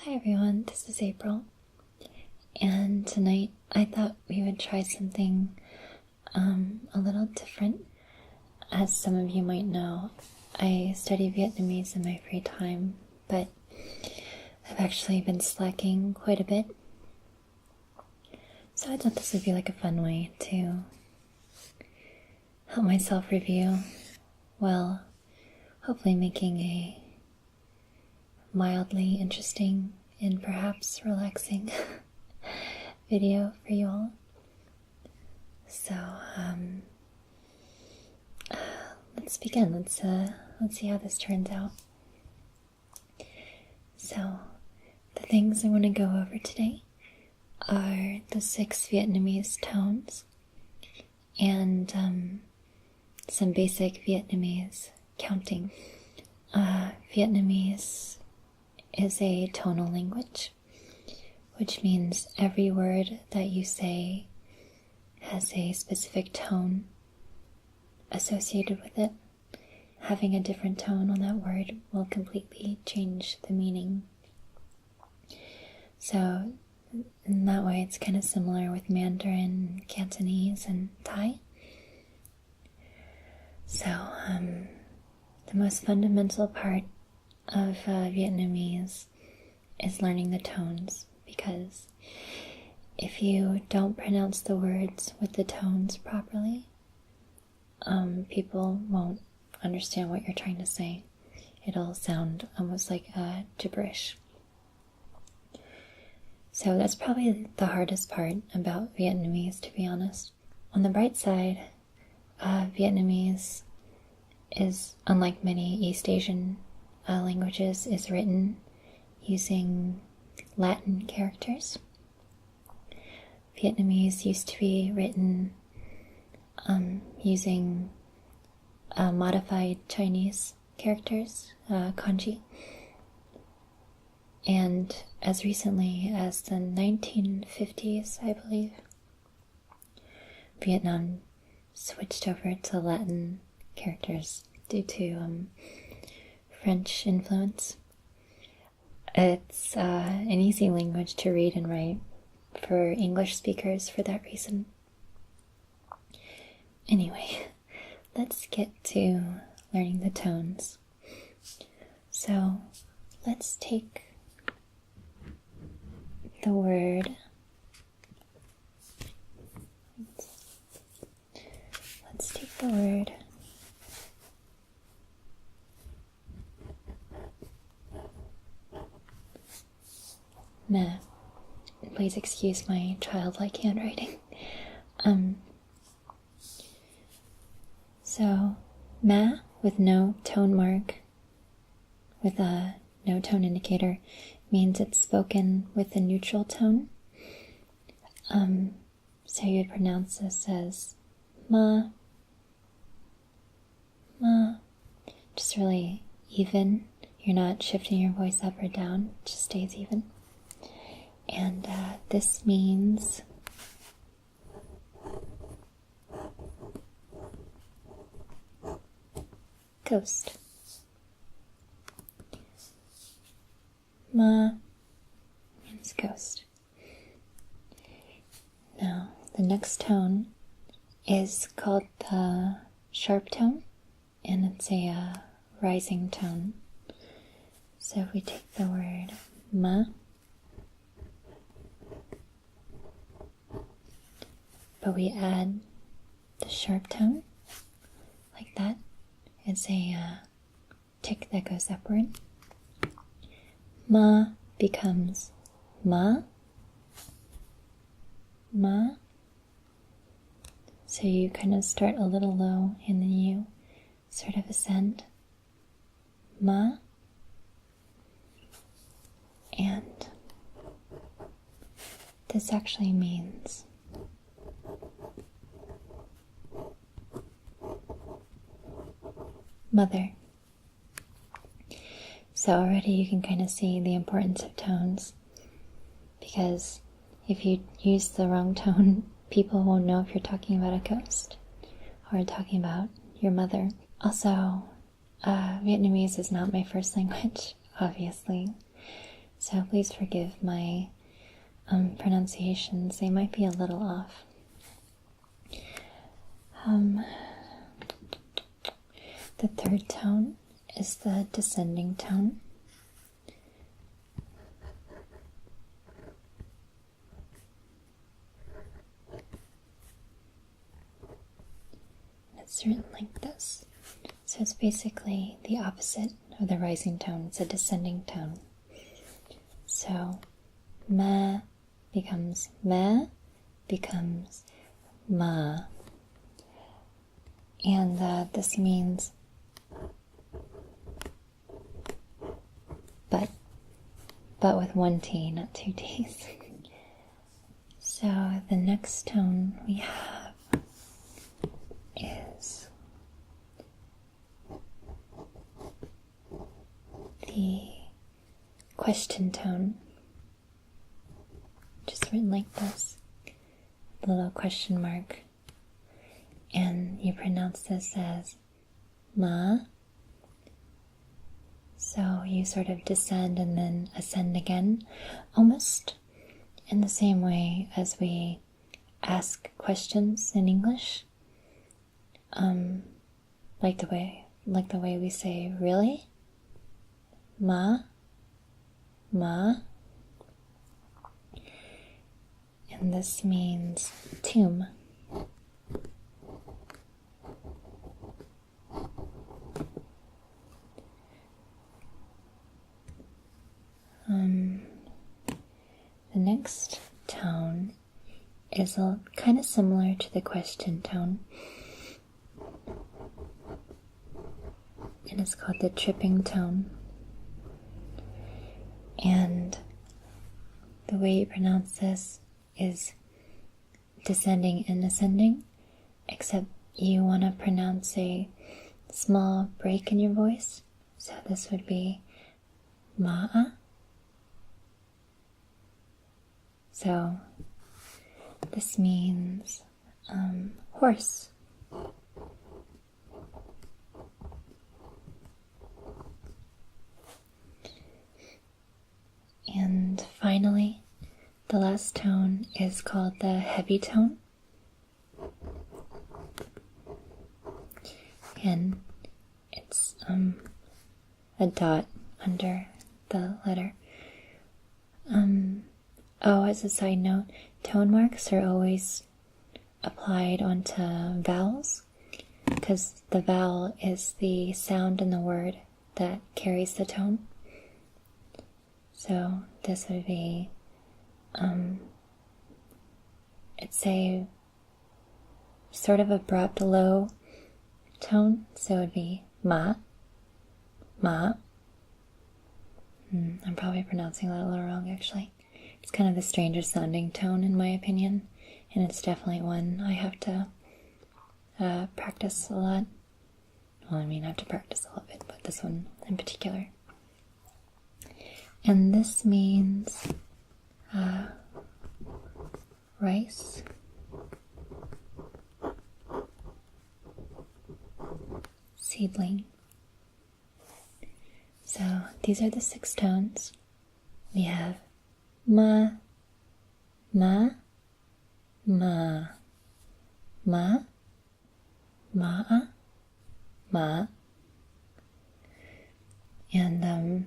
Hi everyone, this is April, and tonight I thought we would try something a little different. As some of you might know, I study Vietnamese in my free time, but I've actually been slacking quite a bit. So I thought this would be like a fun way to help myself review while hopefully making a mildly interesting and perhaps relaxing video for you all. So let's begin. Let's see how this turns out. So the things I want to go over today are the 6 Vietnamese tones and some basic Vietnamese counting. Vietnamese is a tonal language, which means every word that you say has a specific tone associated with it. Having a different tone on that word will completely change the meaning. So in that way, it's kind of similar with Mandarin, Cantonese, and Thai. So the most fundamental part of Vietnamese is learning the tones, because if you don't pronounce the words with the tones properly, people won't understand what you're trying to say. It'll sound almost like gibberish. So that's probably the hardest part about Vietnamese, to be honest. On the bright side, Vietnamese is, unlike many East Asian languages, is written using Latin characters. Vietnamese used to be written using modified Chinese characters, kanji. And as recently as the 1950s, I believe, Vietnam switched over to Latin characters due to French influence. It's an easy language to read and write for English speakers for that reason. Anyway, let's get to learning the tones. So let's take the word. Let's take the word meh. Please excuse my childlike handwriting. So meh with no tone mark, with a no tone indicator, means it's spoken with a neutral tone. So you'd pronounce this as ma, ma, just really even. You're not shifting your voice up or down, it just stays even. And this means ghost. Ma means ghost. Now, the next tone is called the sharp tone, and it's a rising tone. So if we take the word ma, but we add the sharp tone, like that, it's a tick that goes upward. Ma becomes ma, ma. So you kind of start a little low and then you sort of ascend. Ma. And this actually means mother. So already you can kind of see the importance of tones, because if you use the wrong tone, people won't know if you're talking about a ghost or talking about your mother. Also, Vietnamese is not my first language, obviously. So please forgive my pronunciations. They might be a little off. The third tone is the descending tone. It's written like this. So it's basically the opposite of the rising tone. It's a descending tone. So ma becomes ma becomes ma. And this means but with one T, not two T's. So the next tone we have is the question tone, just written like this, the little question mark, and you pronounce this as ma. So you sort of descend and then ascend again, almost in the same way as we ask questions in English. Like the way we say really, ma, and this means tomb. The next tone is kind of similar to the question tone. And it's called the tripping tone. And the way you pronounce this is descending and ascending, except you want to pronounce a small break in your voice. So this would be ma'a. So this means horse. And finally, the last tone is called the heavy tone. And it's a dot under the letter. As a side note, tone marks are always applied onto vowels, because the vowel is the sound in the word that carries the tone. So this would be, it's a sort of abrupt low tone, so it would be ma. I'm probably pronouncing that a little wrong, actually. It's kind of the strangest sounding tone, in my opinion, and it's definitely one I have to practice a lot. Well, I have to practice a little bit, but this one in particular. And this means rice, seedling. So these are the 6 tones. We have ma, ma'a, ma, and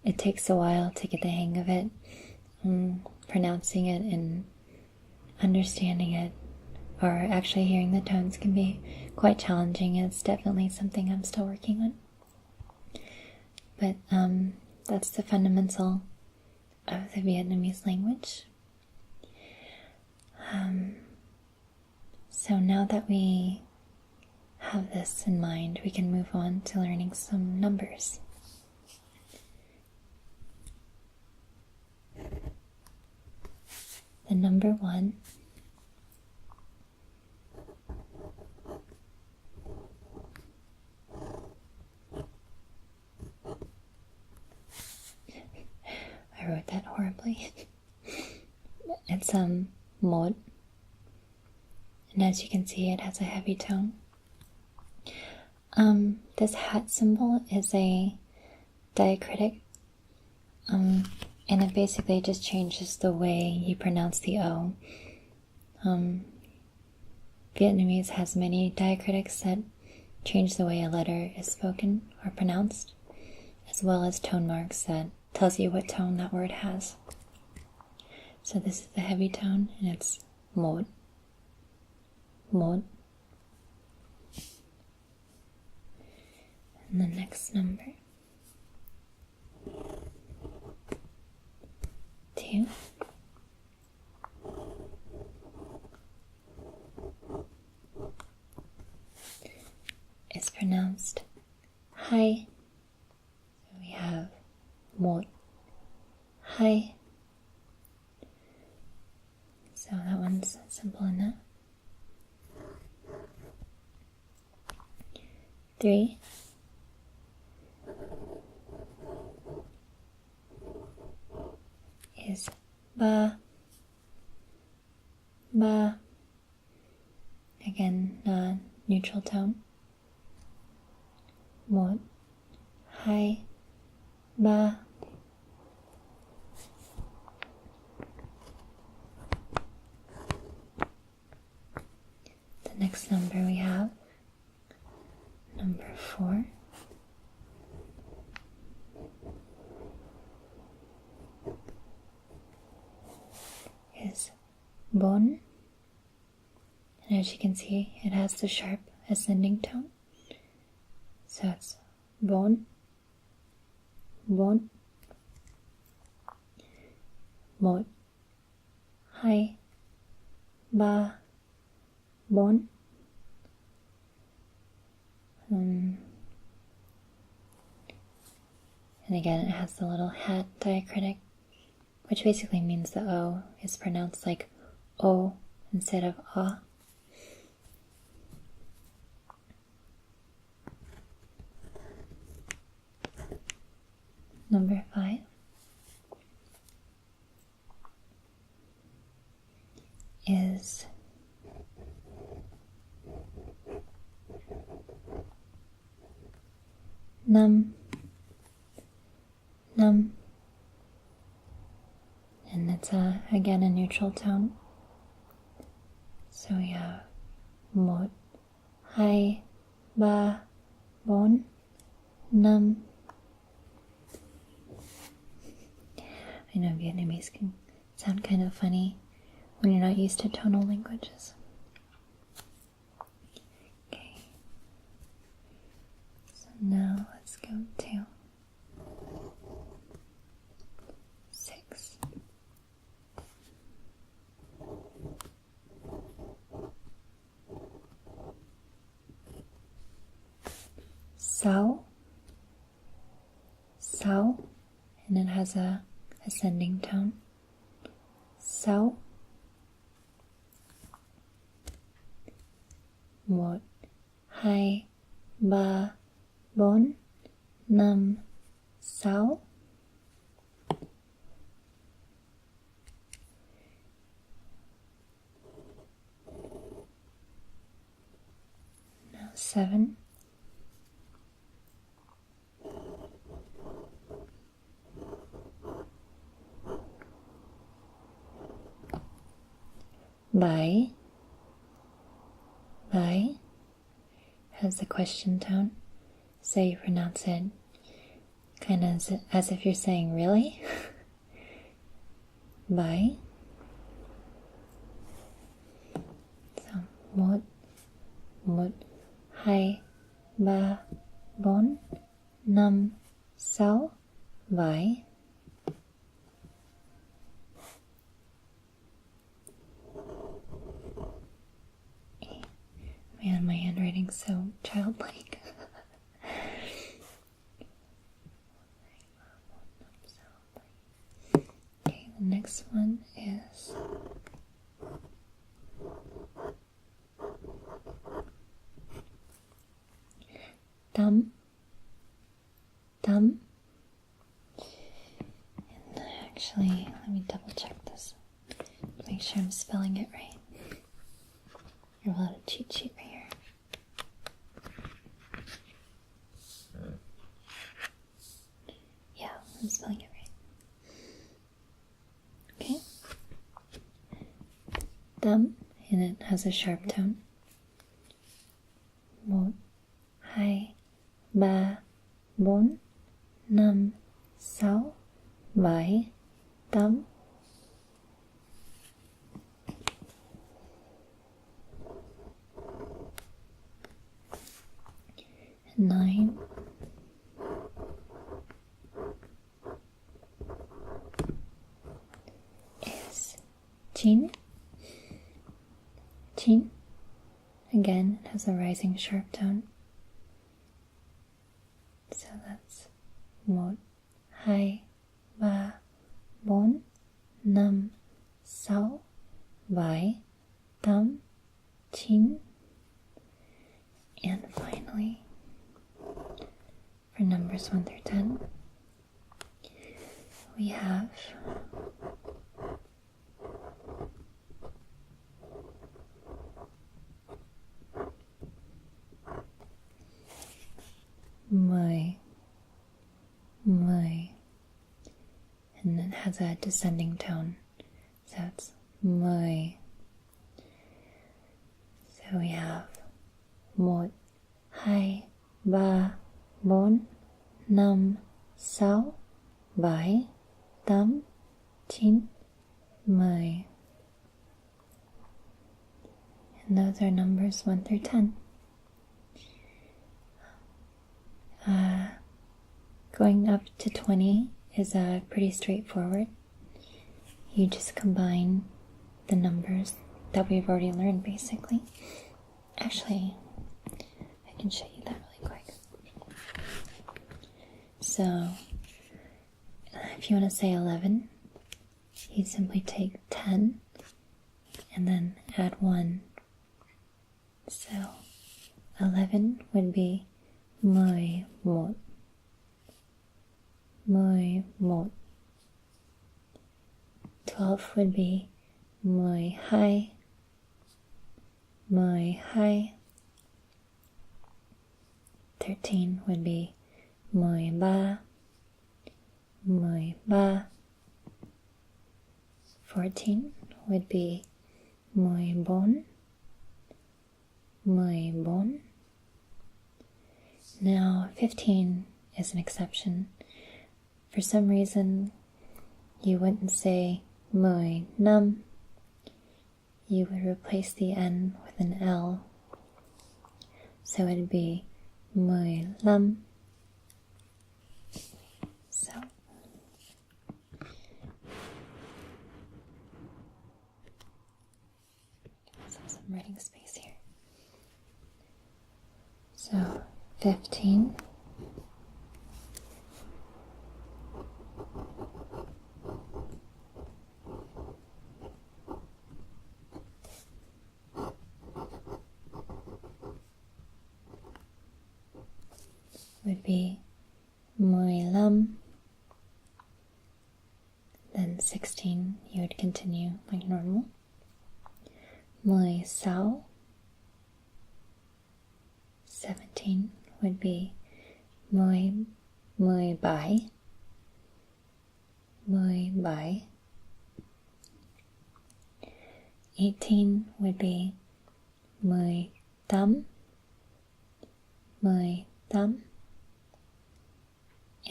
it takes a while to get the hang of it, pronouncing it and understanding it, or actually hearing the tones can be quite challenging. It's definitely something I'm still working on. But that's the fundamental of the Vietnamese language. So now that we have this in mind, we can move on to learning some numbers. The number 1 I wrote that horribly. It's mod, and as you can see, it has a heavy tone. This hat symbol is a diacritic And it basically just changes the way you pronounce the O. Vietnamese has many diacritics that change the way a letter is spoken or pronounced, as well as tone marks that tells you what tone that word has. So this is the heavy tone, and it's một. Một. And the next number, 2. Is pronounced hai. So we have một, hai. So that one's simple enough. 3. Is ba. Ba. Again, neutral tone. Một, hai, ba. The next number we have, number 4. Is bon. And as you can see, it has the sharp ascending tone. So it's bon, bon. Một, hai, ba, bon. And again, it has the little hat diacritic, which basically means the O is pronounced like O instead of A. Number 5 is num, num, and it's again a neutral tone. So we have một, hai, ba, bốn, năm. I know Vietnamese can sound kind of funny when you're not used to tonal languages. Okay. So now let's go to 6. Sáu. Sáu. And it has a ascending tone. Sáu. Một, hai, ba, bốn, năm, sáu. Now 7. Bảy. Bảy has the question tone, so you pronounce it kind of as if you're saying really. Bảy. So một, một, hai, ba, bốn, năm, sáu, bảy. Man, my handwriting's so childlike. Okay, the next one is Tâm. Tâm. And actually, let me double check this to make sure I'm spelling it right. You're a little cheat sheet right here. Yeah, I'm spelling it right. thumb, and it has a sharp tone. 1, 2, 3, 4, 5, 6, 7, 8. 9. Is 10. 10. Again, it has a rising sharp tone. So that's 1, 2, 3, 4, 5, 6, 7, 8, 9. And finally, for numbers 1 through 10, we have my, and it has a descending tone, so it's my. So we have 1, 2, 3, 4, 5, 6, 7, 8, 9, 10. And those are numbers 1 through 10. Going up to 20 is pretty straightforward. You just combine the numbers that we've already learned, basically. Actually, I can show you that really quick. So, if you want to say 11, you simply take 10 and then add 1. So, 11 would be 11. 11. 12 would be 12. 12. 13 would be 13. 13. 14 would be 14. 14. Now 15 is an exception. For some reason, you wouldn't say 15. You would replace the N with an L. So it'd be 15. So let's have some writing space here. So 15. Would be 15. Then 16, you would continue like normal. 16. 17 would be 17. 18 would be 18.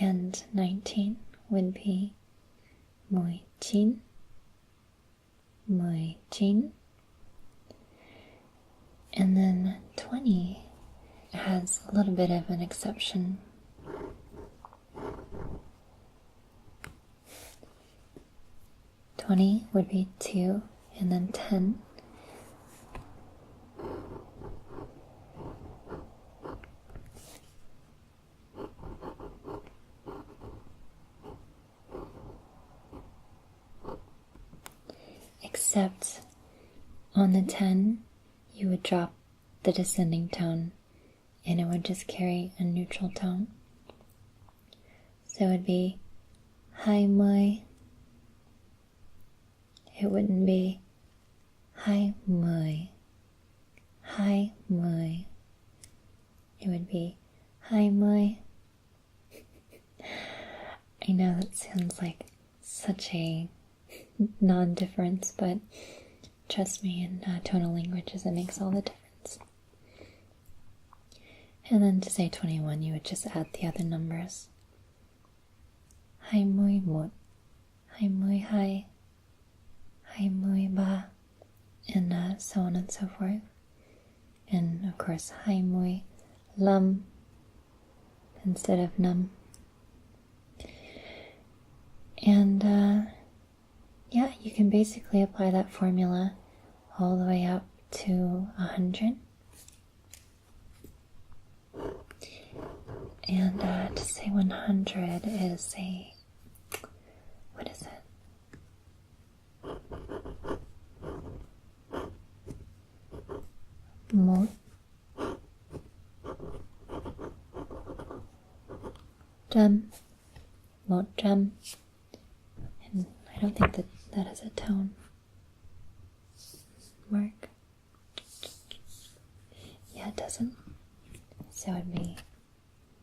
And 19 would be 19. And then 20 has a little bit of an exception. 20 would be 2, and then 10. Except on the 10, you would drop the descending tone, and it would just carry a neutral tone. So it would be 20. It wouldn't be 20. It would be 20. I know that sounds like such a non-difference, but trust me, in tonal languages, it makes all the difference. And then to say 21, you would just add the other numbers. 21, 22, 23, and so on and so forth. And of course, 25 instead of num. And yeah, you can basically apply that formula all the way up to 100. And to say 100 is what is it? Một trăm. And I don't think that has a tone mark. Yeah, it doesn't. So it would be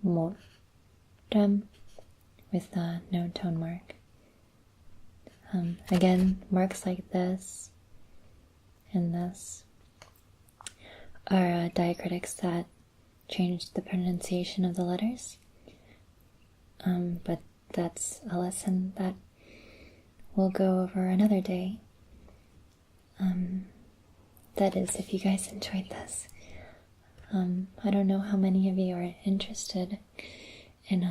100 with no tone mark. Again, marks like this and this are diacritics that change the pronunciation of the letters. But that's a lesson that we'll go over another day. That is, if you guys enjoyed this. I don't know how many of you are interested in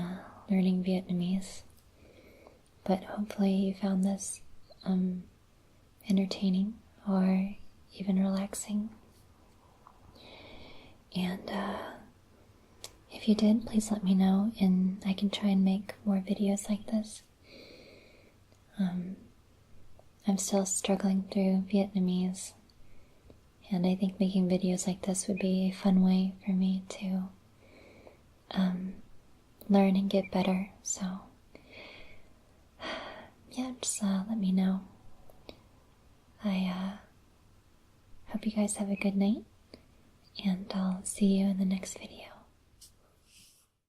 learning Vietnamese, but hopefully you found this entertaining or even relaxing. And if you did, please let me know, and I can try and make more videos like this. I'm still struggling through Vietnamese, and I think making videos like this would be a fun way for me to learn and get better. So yeah, just let me know. I hope you guys have a good night, and I'll see you in the next video.